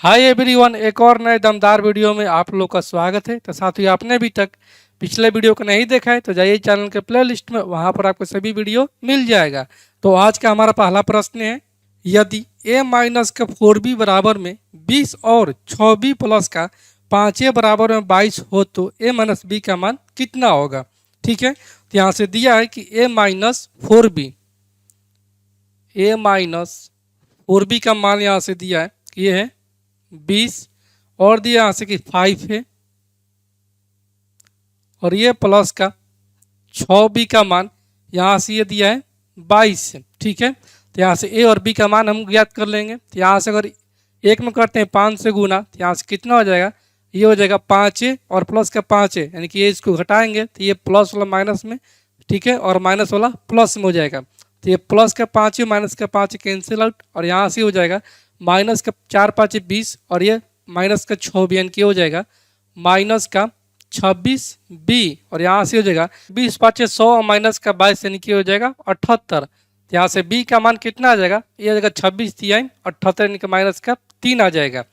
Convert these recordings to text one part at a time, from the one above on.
Hi everyone, एक और नए दमदार वीडियो में आप लोग का स्वागत है। तो साथियों, आपने अभी तक पिछले वीडियो को नहीं देखा है तो जाइए चैनल के प्ले लिस्ट में, वहाँ पर आपको सभी वीडियो मिल जाएगा। तो आज का हमारा पहला प्रश्न है, यदि a माइनस का 4b बराबर में 20 और 6b प्लस का 5a बराबर में 22 हो तो a माइनस बी का मान कितना होगा। ठीक है, तो यहाँ से दिया है कि a माइनस 4b का मान यहाँ से दिया है कि ये है 20 और दिया यहाँ से कि 5 है और ये प्लस का 6b का मान यहाँ से ये दिया है 22 है। ठीक है, तो यहाँ से a और b का मान हम ज्ञात कर लेंगे। तो यहाँ से अगर एक में करते हैं 5 से गुना तो यहाँ से कितना हो जाएगा, ये हो जाएगा 5a और प्लस का 5a, यानी कि ये इसको घटाएंगे तो ये प्लस वाला माइनस में, ठीक है, और माइनस वाला प्लस में हो जाएगा। तो ये प्लस का 5 माइनस का 5 कैंसिल आउट और यहाँ से हो जाएगा माइनस का 4 5 20 और ये माइनस का 6b, यानी कि हो जाएगा माइनस का 26b और यहाँ से हो जाएगा 20 5 100 और माइनस का 22, यानी कि हो जाएगा 78। यहाँ से b का मान कितना आ जाएगा, ये आ जाएगा 26 3 78, यानी कि माइनस का 3 आ जाएगा।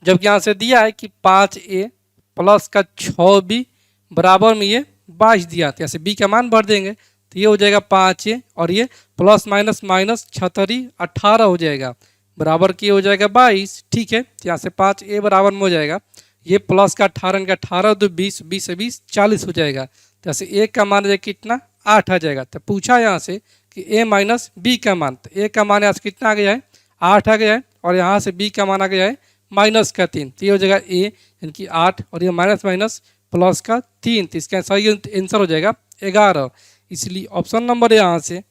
जबकि यहाँ से दिया है कि 5a प्लस का 6b बराबर में ये 22 दिया, तो यहाँ से b का मान भर देंगे तो ये हो जाएगा 5a और ये प्लस माइनस माइनस 36 18 हो जाएगा, बराबर की हो जाएगा 22। ठीक है, तो यहाँ से 5a बराबर में हो जाएगा ये प्लस का 18 का 18 तो 20 20 से 20 40 हो जाएगा। तो ऐसे a का मान है कितना 8 आ जाएगा। तो पूछा यहाँ से कि a माइनस बी का मान, तो a का मान यहाँ से कितना आ गया है 8 आ गया है और यहाँ से b का मान आ गया है माइनस का 3, तो ये हो जाएगा a यानी कि 8 और ये माइनस माइनस प्लस का 3, तो इसका सही आंसर हो जाएगा 11। इसलिए ऑप्शन नंबर यहाँ से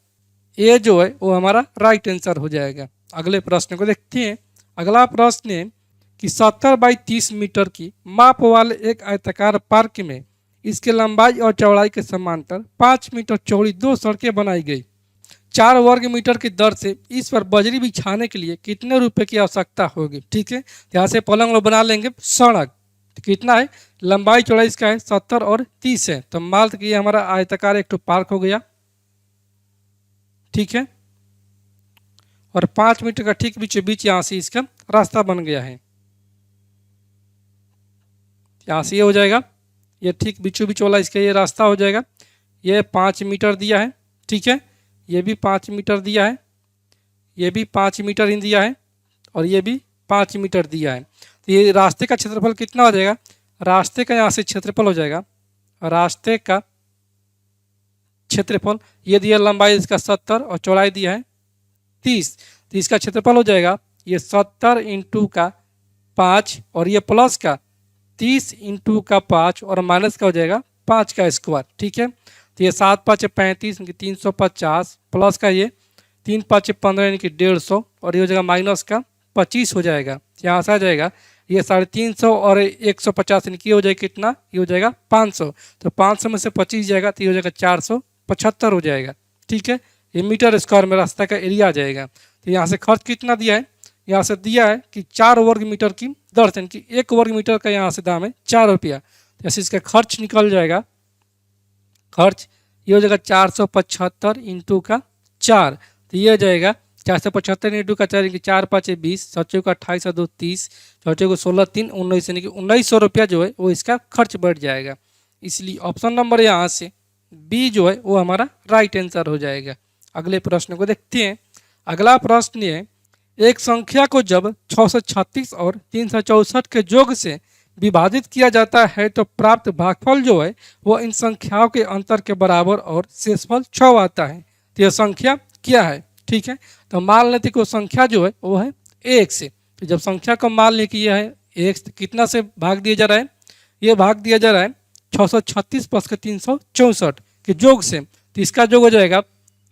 ए जो है वो हमारा राइट आंसर हो जाएगा। अगले प्रश्न को देखते हैं। अगला प्रश्न है कि 70 बाई 30 मीटर की माप वाले एक आयताकार पार्क में इसके लंबाई और चौड़ाई के समांतर 5 मीटर चौड़ी 2 सड़कें बनाई गई। 4 वर्ग मीटर की दर से इस पर बजरी बिछाने के लिए कितने रुपए की आवश्यकता होगी। ठीक है, यहाँ से पलंग बना लेंगे सड़क, तो कितना है लंबाई चौड़ाई इसका है 70 और 30 है, तो मान कि ये हमारा आयताकार एक पार्क हो गया। ठीक है, और 5 मीटर का ठीक बीचों बीच यहाँ से इसका रास्ता बन गया है। यहाँ से ये हो जाएगा, ये ठीक बीचों बीच वाला इसका ये रास्ता हो जाएगा। ये 5 मीटर दिया है, ठीक है, ये भी 5 मीटर दिया है, ये भी 5 मीटर ही दिया है और ये भी 5 मीटर दिया है। तो ये रास्ते का क्षेत्रफल कितना हो जाएगा, रास्ते का यहाँ से क्षेत्रफल हो जाएगा, रास्ते का क्षेत्रफल ये दिया लंबाई इसका 70 और चौड़ाई दिया है 30, तो इसका क्षेत्रफल हो जाएगा ये 70 इंटू का 5 और ये प्लस का 30 इंटू का 5 और माइनस का हो जाएगा 5 का स्क्वायर। ठीक है, तो ये 7 5 35 350 प्लस का ये 3 5 15 यानी कि 150 और ये हो जाएगा माइनस का 25 हो जाएगा। यहाँ से आ जाएगा ये 350 और 150 यानी कि हो जाएगा कितना, ये हो जाएगा 500, तो 500 में से 25 जाएगा तो ये हो जाएगा 475 हो जाएगा। ठीक है, ये मीटर स्क्वायर में रास्ता का एरिया आ जाएगा। तो यहाँ से खर्च कितना दिया है, यहाँ से दिया है कि 4 वर्ग मीटर की दर से, कि 1 वर्ग मीटर का यहाँ से दाम है 4 रुपया, तो ऐसे इसका खर्च निकल जाएगा। खर्च ये हो जाएगा 475 इंटू का 4, तो ये हो जाएगा 475 इंटू का 4 4 5 20, 7 को 28 2 30, 4 को 16 3 19, यानी कि 1900 रुपया जो है वो इसका खर्च बढ़ जाएगा। इसलिए ऑप्शन नंबर यहाँ से बी जो है वो हमारा राइट आंसर हो जाएगा। अगले प्रश्न को देखते हैं। अगला प्रश्न है, एक संख्या को जब 636 और 364 के योग से विभाजित किया जाता है तो प्राप्त भागफल जो है वो इन संख्याओं के अंतर के बराबर और शेषफल 6 आता है। तो यह संख्या क्या है। ठीक है, तो मान लेते कि वो संख्या जो है वो है 1 से, तो जब संख्या को मान ले कि यह है 1, कितना से भाग दिया जा रहा है, ये भाग दिया जा रहा है 636 प्लस के 364 के योग से, तो इसका योग हो जाएगा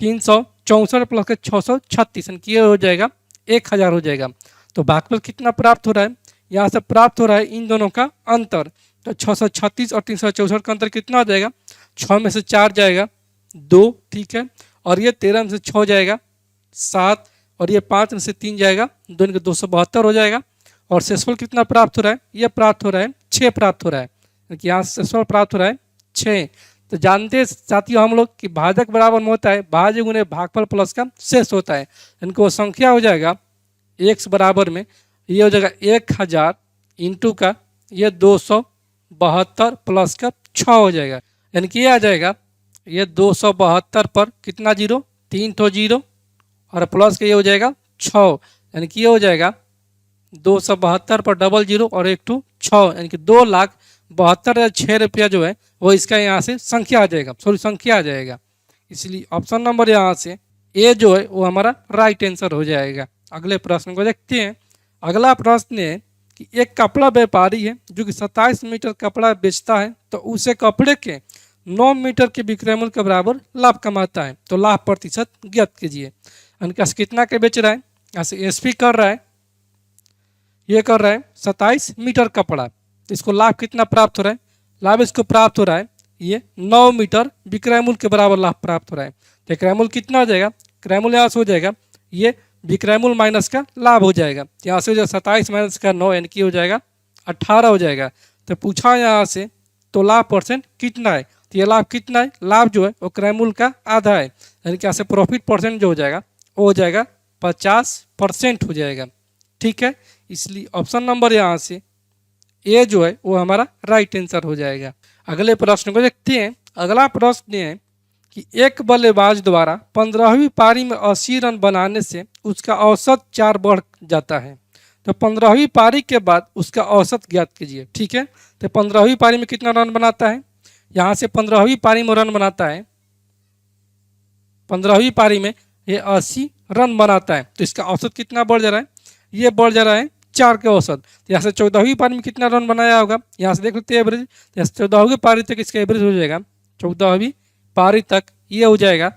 364 प्लस के 636 यानी हो जाएगा 1000 हो जाएगा। तो भागफल कितना प्राप्त हो रहा है, यहाँ से प्राप्त हो रहा है इन दोनों का अंतर, तो 636 और 364 का अंतर कितना हो जाएगा, 6 में से 4 जाएगा 2, ठीक है, और ये 13 में से 6 जाएगा 7 और ये 5 में से 3 जाएगा 2, 272 हो जाएगा। और शेषफल कितना प्राप्त हो रहा है, ये प्राप्त हो रहा है 6 प्राप्त हो रहा है, क्योंकि यहाँ से शेषफल प्राप्त हो रहा है 6। तो जानते हैं साथियों हम लोग कि भाजक बराबर में होता है भाज्य गुणे भागफल प्लस का शेष होता है, इनको वो संख्या हो जाएगा x बराबर में ये हो जाएगा 1000 इंटू का ये 272 प्लस का 6 हो जाएगा, यानी कि ये आ जाएगा ये 272 पर कितना जीरो, 3 तो जीरो और प्लस का ये हो जाएगा 6, यानी कि ये हो जाएगा 272 पर डबल जीरो और 1 यानी कि 2,72,006 जो है वो इसका यहाँ से संख्या आ जाएगा, सॉरी संख्या आ जाएगा। इसलिए ऑप्शन नंबर यहाँ से ए जो है वो हमारा राइट आंसर हो जाएगा। अगले प्रश्न को देखते हैं। अगला प्रश्न है कि एक कपड़ा व्यापारी है जो कि 27 मीटर कपड़ा बेचता है, तो उसे कपड़े के 9 मीटर के विक्रय मूल्य के बराबर लाभ कमाता है, तो लाभ प्रतिशत ज्ञात कीजिए। यानी कितना के बेच रहा है, यहाँ से एसपी कर रहा है, ये कर रहा है 27 मीटर कपड़ा, तो इसको लाभ कितना प्राप्त हो रहा है, लाभ इसको प्राप्त हो रहा है ये 9 मीटर विक्रय मूल्य के बराबर लाभ प्राप्त हो रहा है। तो क्रय मूल्य कितना हो जाएगा, क्रय मूल्य यहाँ से हो जाएगा ये विक्रय मूल्य माइनस का लाभ हो जाएगा, यहाँ से हो जाएगा 27 माइनस का 9 यानी कि हो जाएगा 18 हो जाएगा। तो पूछा यहाँ से तो लाभ परसेंट कितना है, तो ये लाभ कितना है, लाभ जो है वो क्रय मूल्य का आधा है, यानी कि यहाँ से प्रॉफिट परसेंट जो हो जाएगा वो हो जाएगा 50% हो जाएगा। ठीक है, इसलिए ऑप्शन नंबर यहाँ से ए जो है वो हमारा राइट आंसर हो जाएगा। अगले प्रश्न को देखते हैं। अगला प्रश्न है कि एक बल्लेबाज द्वारा 15वीं पारी में 80 रन बनाने से उसका औसत 4 बढ़ जाता है, तो 15वीं पारी के बाद उसका औसत ज्ञात कीजिए। ठीक है, तो 15वीं पारी में कितना रन बनाता है, यहाँ से 15वीं पारी में रन बनाता है, 15वीं पारी में ये 80 रन बनाता है, तो इसका औसत कितना बढ़ जा रहा है, ये बढ़ जा रहा है 4 के औसत। तो यहाँ से 14वीं पारी में कितना रन बनाया होगा, यहाँ से देख लेते हैं एवरेज, यहाँ से 14वीं पारी तक इसका एवरेज हो जाएगा, 14वीं पारी तक ये हो जाएगा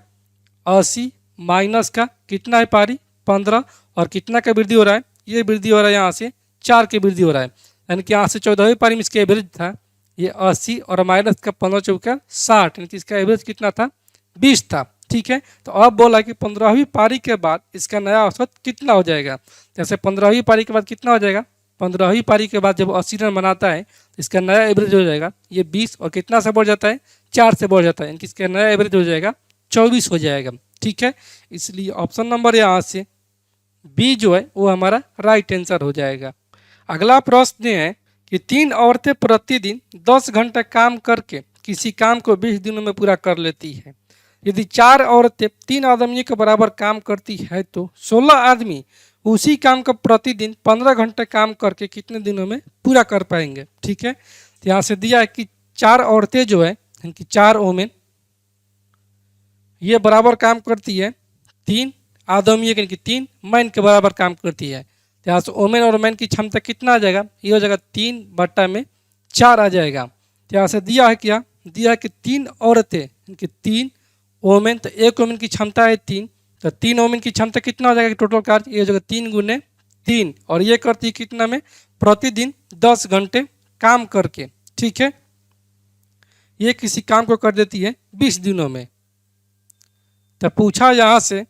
80 माइनस का कितना है पारी 15, और कितना का वृद्धि हो रहा है, ये वृद्धि हो रहा है यहाँ से 4 की वृद्धि हो रहा है, यानी कि यहाँ से 14वीं पारी में इसका एवरेज था ये 80 और माइनस का 15 चौका 60, यानी कि इसका एवरेज कितना था 20 था। ठीक है, तो अब बोला कि 15वीं पारी के बाद इसका नया औसत कितना हो जाएगा, जैसे 15वीं पारी के बाद कितना हो जाएगा, 15वीं पारी के बाद जब 80 रन बनाता है तो इसका नया एवरेज हो जाएगा ये 20 और कितना से बढ़ जाता है 4 से बढ़ जाता है, यानी कि इसका नया एवरेज हो जाएगा 24 हो जाएगा। ठीक है, इसलिए ऑप्शन नंबर यहाँ से बी जो है वो हमारा राइट आंसर हो जाएगा। अगला प्रश्न है कि 3 औरतें प्रतिदिन 10 घंटे काम करके किसी काम को 20 दिनों में पूरा कर लेती है। यदि 4 औरतें 3 आदमियों के बराबर काम करती है तो 16 आदमी उसी काम को प्रतिदिन 15 घंटे काम करके कितने दिनों में पूरा कर पाएंगे। ठीक है, तो यहाँ से दिया है कि 4 औरतें जो है कि 4 वोमेन ये बराबर काम करती है 3 आदमी यानी कि 3 मैन के बराबर काम करती है। तो यहाँ से वोमेन और मैन की क्षमता कितना आ जाएगा, ये हो जाएगा 3/4 आ जाएगा। तो यहाँ से दिया है क्या, दिया है कि 3 औरतें यानी कि 3 वोमेन, तो एक वोमेन की क्षमता है 3, तो 3 वोमेन की क्षमता कितना हो जाएगा टोटल कार्य, ये हो जाएगा 3 गुने 3, और ये करती है कितना में प्रतिदिन 10 घंटे काम करके। ठीक है, ये किसी काम को कर देती है 20 दिनों में। तो पूछा यहाँ से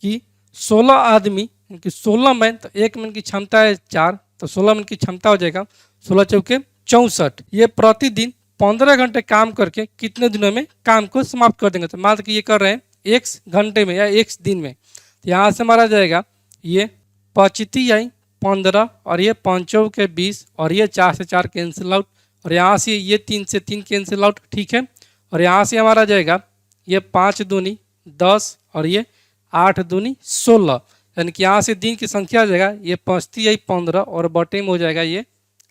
कि 16 आदमी कि 16 मैन, तो एक मैन की क्षमता है 4, तो 16 मैन की क्षमता हो जाएगा 16 चौके 64, ये प्रतिदिन 15 घंटे काम करके कितने दिनों में काम को समाप्त कर देंगे। तो मान कि ये कर रहे हैं x घंटे में या x दिन में, तो यहाँ से मारा जाएगा ये 25 आई 15 और ये 5 के 20 और ये 4 से 4 कैंसिल आउट, और यहाँ से ये 3 से 3 कैंसिल आउट। ठीक है, और यहाँ से हमारा जाएगा ये 5 दूनी 10 और ये 8 दूनी 16, यानी कि यहाँ से दिन की संख्या आ जाएगा ये 5 आई 15 और बटे में हो जाएगा ये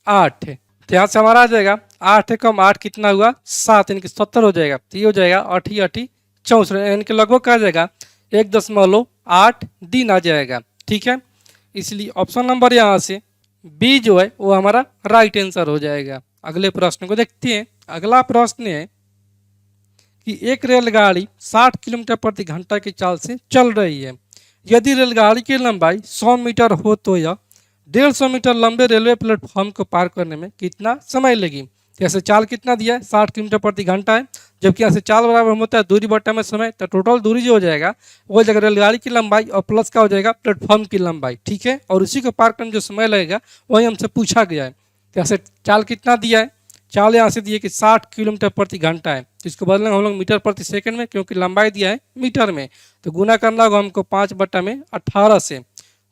8 है। तो यहाँ से हमारा आ जाएगा 8 कम 8 कितना हुआ 7, यानी कि 70 हो जाएगा। तो ये हो जाएगा 8 8 64, यानी कि लगभग आ जाएगा 1.8 दिन आ जाएगा। ठीक है, इसलिए ऑप्शन नंबर यहाँ से बी जो है वो हमारा राइट आंसर हो जाएगा। अगले प्रश्न को देखते हैं। अगला प्रश्न है कि एक रेलगाड़ी 60 किलोमीटर प्रति घंटा की चाल से चल रही है। यदि रेलगाड़ी की लंबाई 100 मीटर हो तो यह 150 मीटर लंबे रेलवे प्लेटफॉर्म को पार करने में कितना समय लगी। जैसे चाल कितना दिया है 60 किलोमीटर प्रति घंटा है, जबकि यहाँ से चाल बराबर होता है दूरी बट्टा में समय, तो टोटल दूरी जो हो जाएगा वो जगह रेलगाड़ी की लंबाई और प्लस का हो जाएगा प्लेटफॉर्म की लंबाई। ठीक है, और उसी को पार करने में जो समय लगेगा वही हमसे पूछा गया है। यहाँ से चाल कितना दिया है, चाल यहाँ से दिए कि 60 किलोमीटर प्रति घंटा है, तो इसको बदलेंगे हम लोग मीटर प्रति सेकंड में, क्योंकि लंबाई दिया है मीटर में, तो गुना करना होगा हमको 5/18 से।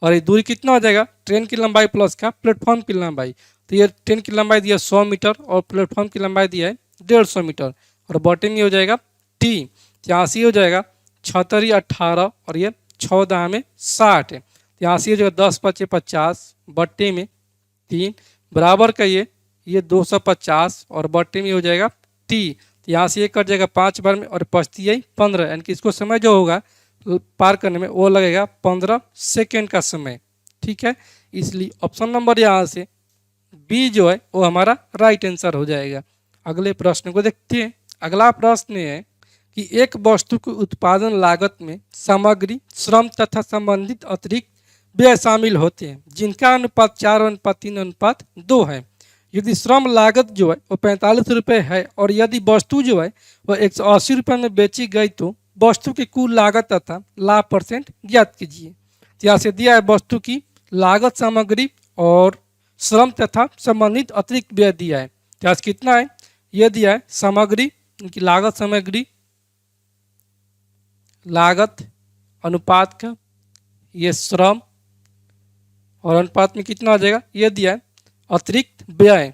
और ये दूरी कितना हो जाएगा, ट्रेन की लंबाई प्लस का प्लेटफॉर्म की लंबाई। तो ये ट्रेन की लंबाई दिया 100 मीटर और प्लेटफॉर्म की लंबाई दिया है 150 मीटर। और बॉटम में हो जाएगा टी, यहाँ से हो जाएगा 76 18 और ये 14 में 60 है। यहाँ से जो 10 पचे 50 बट्टे में 3 बराबर का ये 250 और बट्टे में हो जाएगा टी। तो यहाँ से ये कट जाएगा 5 बार में और बचती है 15, यानी कि इसको समय जो होगा पार करने में वो लगेगा 15 सेकेंड का समय। ठीक है, इसलिए ऑप्शन नंबर यहाँ से बी जो है वो हमारा राइट आंसर हो जाएगा। अगले प्रश्न को देखते हैं। अगला प्रश्न है कि एक वस्तु की उत्पादन लागत में सामग्री, श्रम तथा संबंधित अतिरिक्त व्यय शामिल होते हैं जिनका अनुपात 4:3:2 है। यदि श्रम लागत जो है वो 45 रुपये है और यदि वस्तु जो है वह 180 रुपये में बेची गई तो वस्तु की कुल लागत तथा लाभ परसेंट ज्ञात कीजिए। तो यहाँ से दिया है वस्तु की लागत, सामग्री और श्रम तथा संबंधित अतिरिक्त व्यय दिया है। तो यहाँ से कितना है, यह दिया है सामग्री, इनकी लागत, सामग्री लागत अनुपात का, ये श्रम और अनुपात में कितना आ जाएगा, ये दिया है अतिरिक्त व्यय।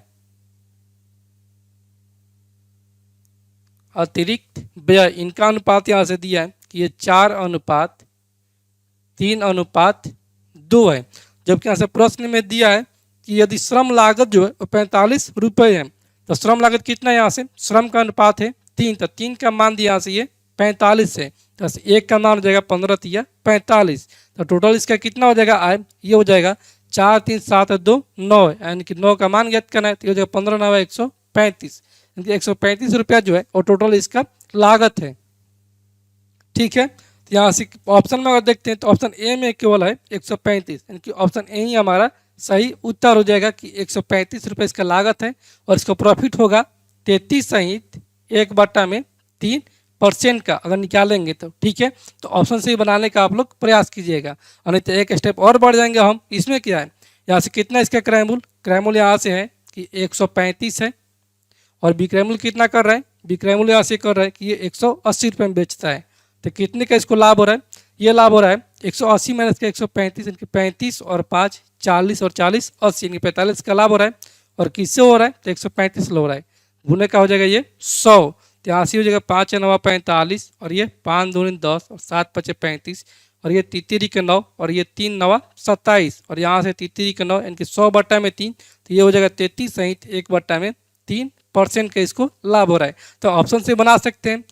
अतिरिक्त व्यय इनका अनुपात यहाँ से दिया है कि ये 4:3:2 है। जबकि यहाँ से प्रश्न में दिया है कि यदि श्रम लागत जो है वो 45 रुपये है तो श्रम लागत कितना है, यहाँ से श्रम का अनुपात है 3, तो 3 का मान दिया यहाँ से ये 45 है, तो 1 का मान हो जाएगा 15 3 45। तो टोटल इसका कितना हो जाएगा आय, ये हो जाएगा 4 3 7 2 9, यानी कि 9 का मान ज्ञात करना है तो ये हो जाएगा 15 9 135, यानी कि 135 रुपया जो है और टोटल इसका लागत है। ठीक है, तो यहाँ से ऑप्शन में अगर देखते हैं तो ऑप्शन ए में केवल है 135, यानी कि ऑप्शन ए ही हमारा सही उत्तर हो जाएगा कि 135 रुपये इसका लागत है और इसका प्रॉफिट होगा 33.1/3% का अगर निकालेंगे तो। ठीक है, तो ऑप्शन से बनाने का आप लोग प्रयास कीजिएगा, और नहीं तो एक स्टेप और बढ़ जाएंगे हम। इसमें क्या है, यहाँ से कितना इसका क्रयमूल्य यहाँ से है कि 135 है और विक्रयमूल्य कितना कर रहा है, विक्रयमूल्य यहाँ से कर रहा है कि ये 180 रुपये में बेचता है। तो कितने का इसको लाभ हो रहा है, ये लाभ हो रहा है 180 माइनस का 135, यानी कि 35 और 5 40 और 40 80, यानी 45 का लाभ हो रहा है। और किससे हो रहा है, तो 135 हो रहा है, गुने का हो जाएगा ये 100। तो यहाँ से हो जाएगा 5 9 45 और ये 5 2 10 और 7 5 35 और ये 33 के 9 और ये 3 9 27 और यहाँ से 33 के 9 यानी कि 100/3, तो ये हो जाएगा 33 सहित 1/3% का इसको लाभ हो रहा है। तो ऑप्शन से बना सकते हैं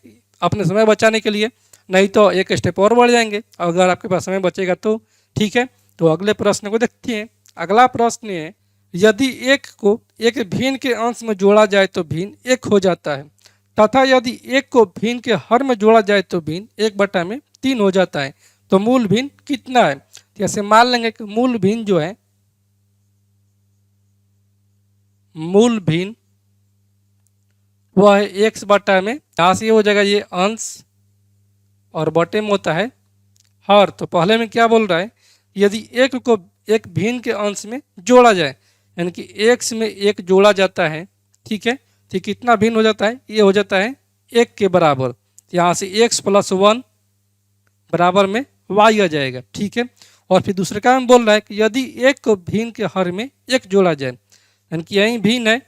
अपने समय बचाने के लिए, नहीं तो एक स्टेप और बढ़ जाएंगे अगर आपके पास समय बचेगा तो। ठीक है, तो अगले प्रश्न को देखते हैं। अगला प्रश्न है, यदि एक को एक भिन्न के अंश में जोड़ा जाए तो भिन्न एक हो जाता है तथा यदि एक को भिन्न के हर में जोड़ा जाए तो भिन्न 1/3 हो जाता है, तो मूल भिन्न कितना है। जैसे मान लेंगे कि मूल भिन्न जो है, मूल भिन्न वह है x/में, यहाँ से ये हो जाएगा ये अंश और बटे में होता है हर। तो पहले में क्या बोल रहा है, यदि एक को एक भिन्न के अंश में जोड़ा जाए, यानी कि x में 1 जोड़ा जाता है। ठीक है, तो कितना भिन्न हो जाता है, ये हो जाता है 1 के बराबर। तो यहाँ से x + 1 बराबर में y आ जाएगा। ठीक है, और फिर दूसरे का में बोल रहा है कि यदि एक को भिन्न के हर में 1 जोड़ा जाए, यानी कि यही भिन्न है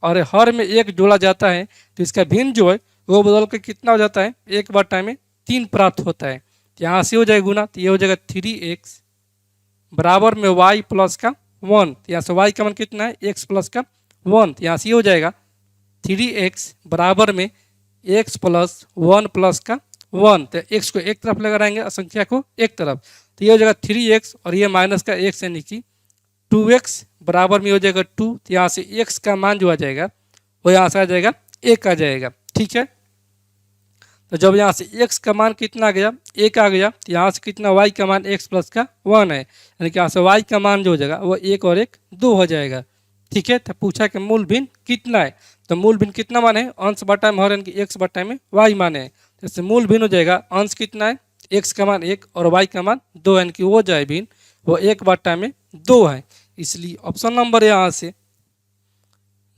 और हर में 1 जोड़ा जाता है, तो इसका भिन्न जो है वो बदल के कितना हो जाता है, 1/3 प्राप्त होता है। तो यहाँ से हो जाएगा गुना, तो ये हो जाएगा 3x बराबर में y + 1। तो यहाँ से y का मान कितना है, x + 1। तो यहाँ से ये हो जाएगा 3x बराबर में x + 1 + 1। तो x को एक तरफ लगाएंगे और संख्या को एक तरफ, तो ये हो जाएगा 3x और ये माइनस का x यानी कि 2x बराबर में हो जाएगा 2। तो यहाँ से x का मान जो आ जाएगा वो यहाँ से आ जाएगा 1 आ जाएगा। ठीक है, तो जब यहाँ से x का मान कितना आ गया, 1 आ गया, तो यहाँ से कितना y का मान x + 1 है, यानी कि यहाँ से y का मान जो हो जाएगा वो 1 और 1 2 हो जाएगा। ठीक है, तो पूछा कि मूल भिन्न कितना है, तो मूल भिन्न कितना माने है, अंश बटा में हर, यानी कि x/में y माने है। जैसे मूल भिन्न हो जाएगा, अंश कितना है, x का मान 1 और y का मान 2, यानी कि वो जाए भिन्न वो 1/2 है। इसलिए ऑप्शन नंबर यहाँ से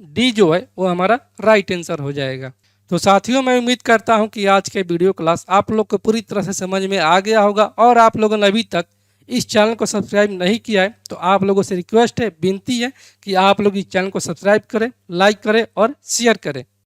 डी जो है वो हमारा राइट आंसर हो जाएगा। तो साथियों, मैं उम्मीद करता हूं कि आज के वीडियो क्लास आप लोग को पूरी तरह से समझ में आ गया होगा और आप लोगों ने अभी तक इस चैनल को सब्सक्राइब नहीं किया है तो आप लोगों से रिक्वेस्ट है, विनती है कि आप लोग इस चैनल को सब्सक्राइब करें, लाइक करें और शेयर करें।